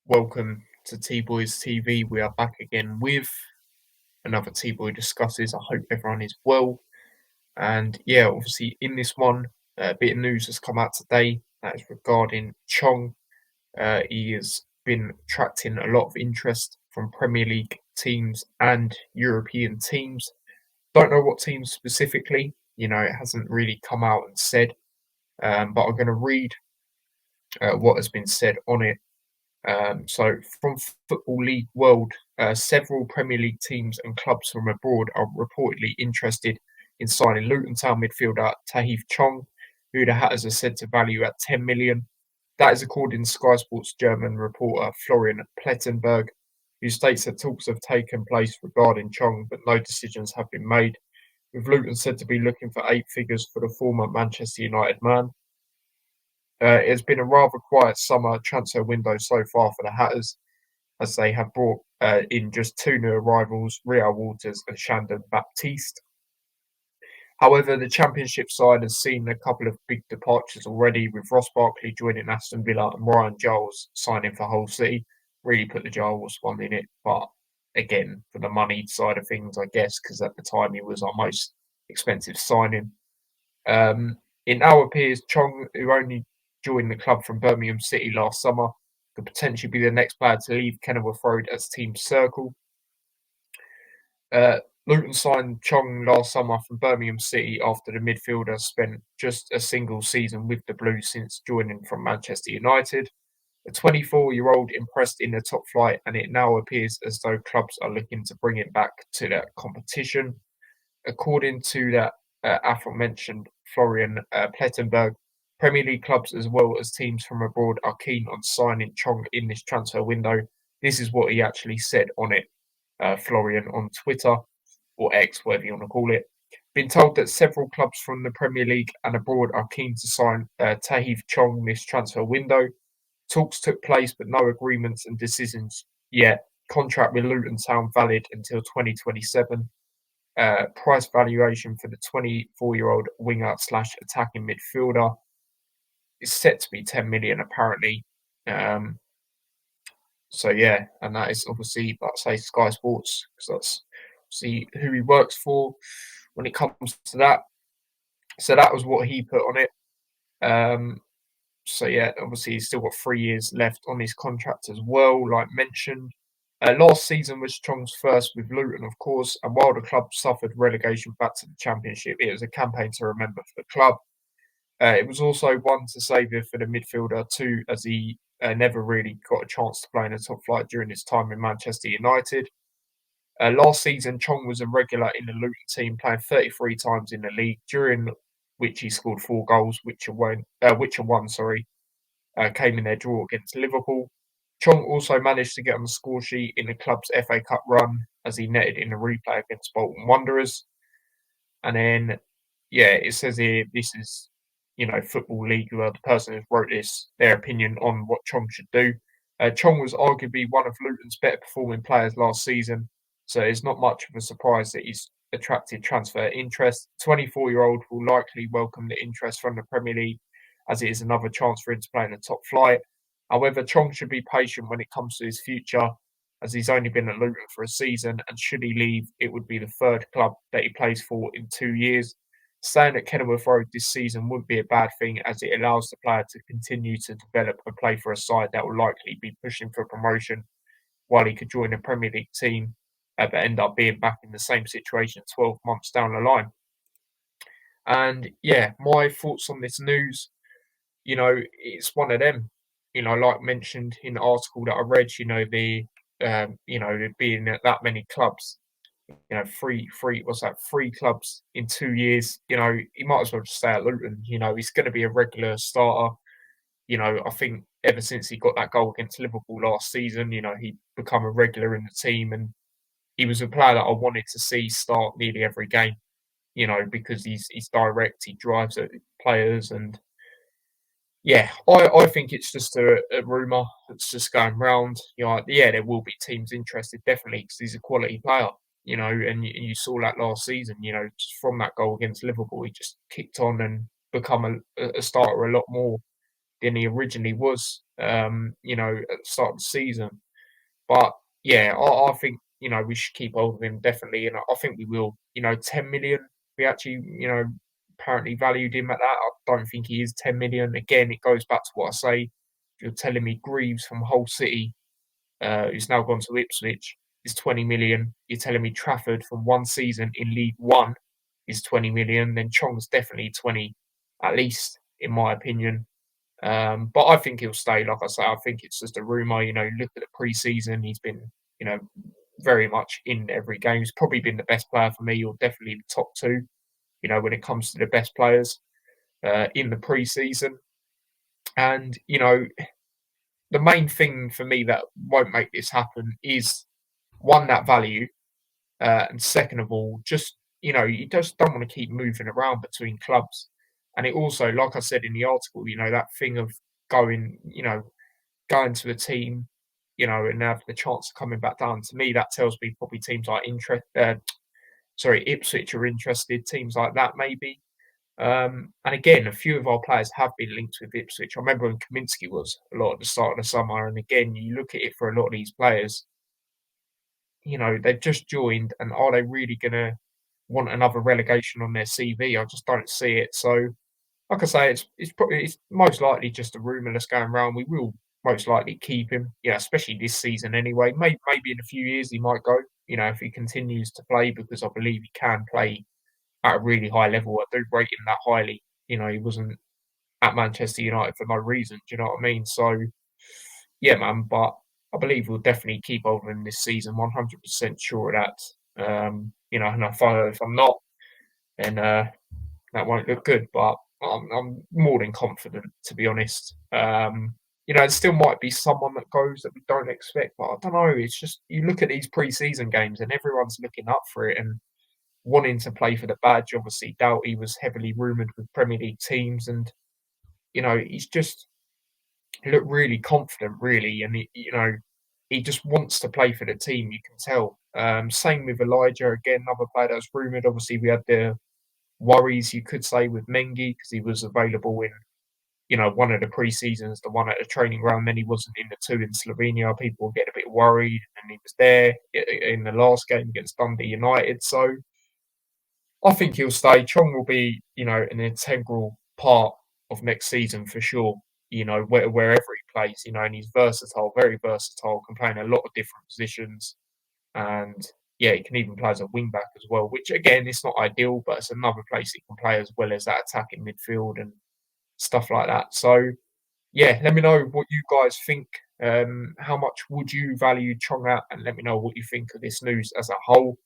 Welcome to T-Boys TV. We are back again with another T-Boy Discusses. I hope everyone is well. And yeah, obviously in this one, a bit of news has come out today that is regarding Chong. He has been attracting a lot of interest from Premier League teams and European teams. Don't know what teams specifically, it hasn't really come out and said, but I'm going to read what has been said on it. So, from Football League World, several Premier League teams and clubs from abroad are reportedly interested in signing Luton Town midfielder Tahith Chong, who the Hatters are said to value at 10 million. That is according to Sky Sports German reporter Florian Plettenberg, who states that talks have taken place regarding Chong, but no decisions have been made, with Luton said to be looking for eight figures for the former Manchester United man. It has been a rather quiet summer transfer window so far for the Hatters, as they have brought in just two new arrivals, Rio Waters and Shandon Baptiste. However, the Championship side has seen a couple of big departures already, with Ross Barkley joining Aston Villa and Ryan Giles signing for Hull City. Really put the Giles one in it, but again, for the money side of things, I guess, because at the time he was our most expensive signing. It now appears Chong, who only joined the club from Birmingham City last summer, could potentially be the next player to leave Kenilworth Road as team circle. Luton signed Chong last summer from Birmingham City after the midfielder spent just a single season with the Blues since joining from Manchester United. The 24-year-old impressed in the top flight, and it now appears as though clubs are looking to bring it back to that competition. According to that aforementioned Florian Plettenberg, Premier League clubs as well as teams from abroad are keen on signing Chong in this transfer window. This is what he actually said on it, Florian, on Twitter, or X, whatever you want to call it. Been told that several clubs from the Premier League and abroad are keen to sign Tahith Chong this transfer window. Talks took place, but no agreements and decisions yet. Contract with Luton Town valid until 2027. Price valuation for the 24-year-old winger slash attacking midfielder is set to be 10 million apparently. So yeah, and that is obviously, like I say, Sky Sports, because that's see who he works for when it comes to that. So that was what he put on it. So yeah, obviously he's still got 3 years left on his contract as well, like mentioned. Last season was Chong's first with Luton, of course, and while the club suffered relegation back to the Championship, it was a campaign to remember for the club. It was also one to savour for the midfielder too, as he never really got a chance to play in the top flight during his time in Manchester United. Last season, Chong was a regular in the Luton team, playing 33 times in the league, during which he scored 4 goals, which are one, came in their draw against Liverpool. Chong also managed to get on the score sheet in the club's FA Cup run as he netted in a replay against Bolton Wanderers. And then, yeah, it says here this is, Football League, the person who wrote this, their opinion on what Chong should do. Chong was arguably one of Luton's better performing players last season, so it's not much of a surprise that he's attracted transfer interest. 24-year-old will likely welcome the interest from the Premier League, as it is another chance for him to play in the top flight. However, Chong should be patient when it comes to his future, as he's only been at Luton for a season, and should he leave, it would be the third club that he plays for in 2 years. Staying at Kenilworth Road this season wouldn't be a bad thing, as it allows the player to continue to develop and play for a side that will likely be pushing for promotion, while he could join a Premier League team but end up being back in the same situation 12 months down the line. And yeah, my thoughts on this news, it's one of them, like mentioned in the article that I read, there being at that many clubs, three clubs in 2 years, he might as well just stay at Luton. He's going to be a regular starter. I think ever since he got that goal against Liverpool last season, he become a regular in the team, and he was a player that I wanted to see start nearly every game, because he's direct, he drives at players, and yeah, I think it's just a rumour that's just going round. Yeah, there will be teams interested, definitely, because he's a quality player, and you saw that last season, just from that goal against Liverpool, he just kicked on and become a starter a lot more. than he originally was, at the start of the season. But yeah, I think we should keep hold of him definitely, and I think we will. 10 million. We actually apparently valued him at that. I don't think he is 10 million. Again, it goes back to what I say. If you're telling me Greaves from Hull City, who's now gone to Ipswich, is 20 million. You're telling me Trafford from one season in League One is 20 million. Then Chong's definitely 20, at least in my opinion. But I think he'll stay. Like I say, I think it's just a rumor. Look at the preseason; he's been, you know, very much in every game. He's probably been the best player for me, or definitely the top two. When it comes to the best players in the preseason, and the main thing for me that won't make this happen is one, that value, and second of all, just you just don't want to keep moving around between clubs. And it also, like I said in the article, that thing of going, going to a team, and have the chance of coming back down. To me, that tells me probably teams like Ipswich are interested, teams like that maybe. And again, a few of our players have been linked with Ipswich. I remember when Kaminsky was a lot at the start of the summer, and again, you look at it for a lot of these players, they've just joined, and are they really going to want another relegation on their CV? I just don't see it. So, like I say, it's most likely just a rumor that's going around. We will most likely keep him, especially this season anyway. Maybe in a few years he might go. If he continues to play, because I believe he can play at a really high level. I do rate him that highly. He wasn't at Manchester United for no reason. Do you know what I mean? So yeah, man. But I believe we'll definitely keep hold of him this season. 100% sure of that. And if I'm not, then that won't look good. But I'm more than confident, to be honest. There still might be someone that goes that we don't expect, but I don't know. It's just you look at these pre-season games and everyone's looking up for it and wanting to play for the badge. Obviously, Doughty was heavily rumoured with Premier League teams, and he's just looked really confident, really, and he just wants to play for the team. You can tell. Same with Elijah, again, another player that was rumoured. Obviously, we had the worries, you could say, with Mengi because he was available in one of the pre-seasons, the one at the training ground. Then he wasn't in the two in Slovenia. People were getting a bit worried, and he was there in the last game against Dundee United. So I think he'll stay. Chong will be, an integral part of next season for sure. Wherever he plays, and he's versatile, very versatile, can play in a lot of different positions. And yeah, he can even play as a wing back as well, which again, it's not ideal, but it's another place he can play as well as that attacking midfield and stuff like that. So yeah, let me know what you guys think. How much would you value Chong at? And let me know what you think of this news as a whole.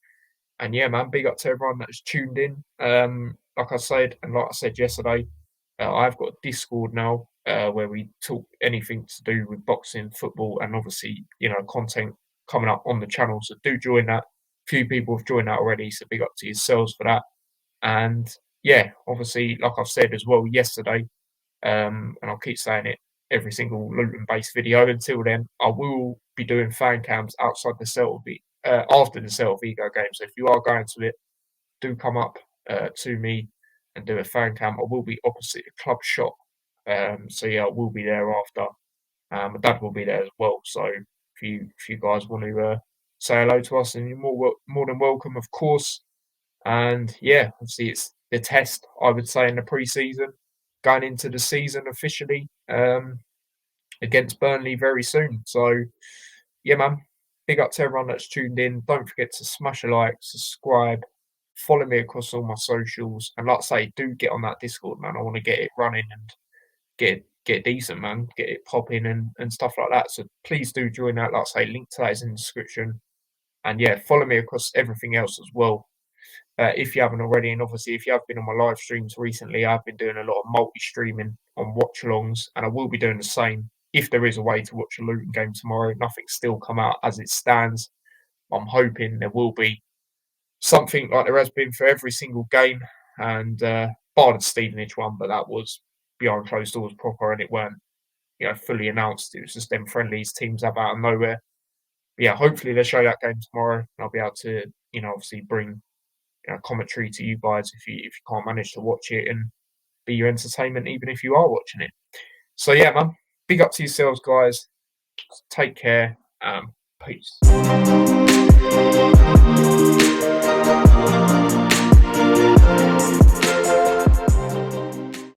And yeah, man, big up to everyone that's tuned in. Like I said, and like I said yesterday, I've got a Discord now where we talk anything to do with boxing, football, and obviously, content coming up on the channel. So do join that. Few people have joined that already, so big up to yourselves for that. And yeah, obviously, like I've said as well yesterday, and I'll keep saying it every single Luton-based video. Until then, I will be doing fan cams outside the Celtic after the Celtic Vigo game. So if you are going to it, do come up to me and do a fan cam. I will be opposite the club shop. So yeah, I will be there after. My dad will be there as well. So if you guys want to say hello to us, and you're more than welcome, of course. And yeah, obviously it's the test, I would say, in the pre-season, going into the season officially against Burnley very soon. So yeah, man, big up to everyone that's tuned in. Don't forget to smash a like, subscribe, follow me across all my socials, and like I say, do get on that Discord, man. I want to get it running and get decent, man, get it popping and stuff like that. So please do join that. Like I say, link to that is in the description. And yeah, follow me across everything else as well. If you haven't already, and obviously if you have been on my live streams recently, I've been doing a lot of multi-streaming on watch-alongs, and I will be doing the same if there is a way to watch a Luton game tomorrow. Nothing's still come out as it stands. I'm hoping there will be something like there has been for every single game, and bar the Stevenage one, but that was behind closed doors proper, and it weren't fully announced. It was just them friendlies teams up out of nowhere. But yeah, hopefully they'll show that game tomorrow, and I'll be able to obviously bring commentary to you guys if you can't manage to watch it and be your entertainment even if you are watching it. So yeah, man, big up to yourselves, guys. Take care. Peace.